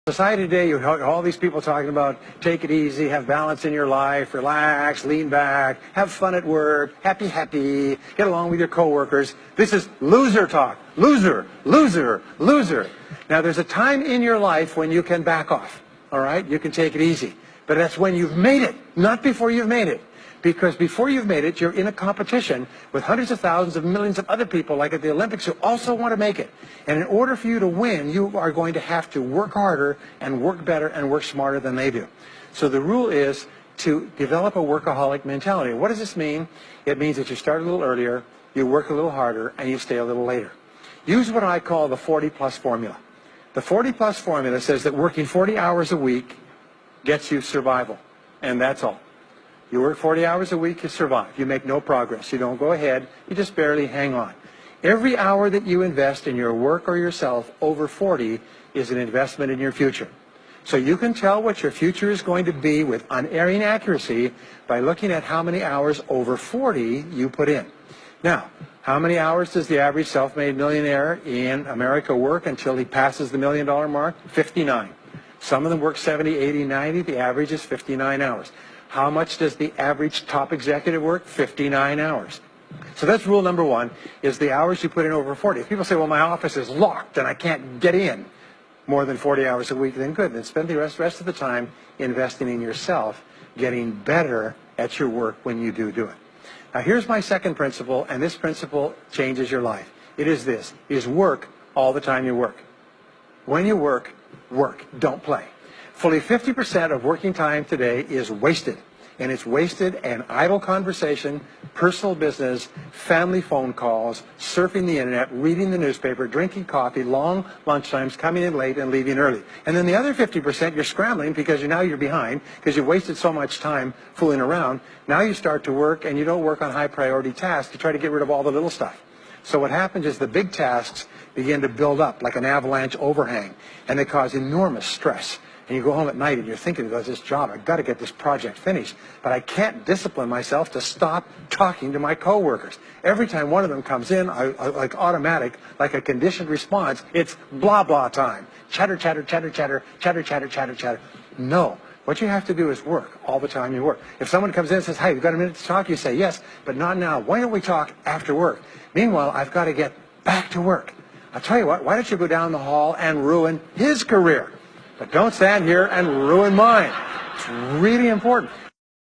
Society today, you have all these people talking about take it easy, have balance in your life, relax, lean back, have fun at work, happy, get along with your coworkers. This is loser talk. Loser, loser, loser. Now, there's a time in your life when you can back off, all right? You can take it easy. But that's when you've made it, not before you've made it. Because before you've made it, you're in a competition with hundreds of thousands of millions of other people, like at the Olympics, who also want to make it. And in order for you to win, you are going to have to work harder and work better and work smarter than they do. So the rule is to develop a workaholic mentality. What does this mean? It means that you start a little earlier, you work a little harder, and you stay a little later. Use what I call the 40-plus formula. The 40-plus formula says that working 40 hours a week gets you survival, and that's all. You work 40 hours a week, you survive. You make no progress. You don't go ahead. You just barely hang on. Every hour that you invest in your work or yourself over 40 is an investment in your future. So you can tell what your future is going to be with unerring accuracy by looking at how many hours over 40 you put in. Now, how many hours does the average self-made millionaire in America work until he passes the $1 million mark? 59. Some of them work 70, 80, 90. The average is 59 hours. How much does the average top executive work? 59 hours. So that's rule number one, is the hours you put in over 40. If people say, well, my office is locked and I can't get in more than 40 hours a week, then good. Then spend the rest of the time investing in yourself, getting better at your work when you do it. Now, here's my second principle, and this principle changes your life. It is this, is work all the time you work. When you work, work. Don't play. Fully 50% of working time today is wasted. And it's wasted in idle conversation, personal business, family phone calls, surfing the internet, reading the newspaper, drinking coffee, long lunchtimes, coming in late and leaving early. And then the other 50%, you're scrambling because now you're behind because you've wasted so much time fooling around. Now you start to work, and you don't work on high priority tasks. You try to get rid of all the little stuff. So what happens is the big tasks begin to build up like an avalanche overhang, and they cause enormous stress. And you go home at night and you're thinking about this job, I've got to get this project finished, but I can't discipline myself to stop talking to my coworkers. Every time one of them comes in, like automatic, like a conditioned response, it's blah, blah time. Chatter, chatter, chatter, chatter, chatter, chatter, chatter, chatter. No. What you have to do is work all the time you work. If someone comes in and says, hey, you've got a minute to talk, you say, yes, but not now. Why don't we talk after work? Meanwhile, I've got to get back to work. I'll tell you what, why don't you go down the hall and ruin his career? But don't stand here and ruin mine. It's really important.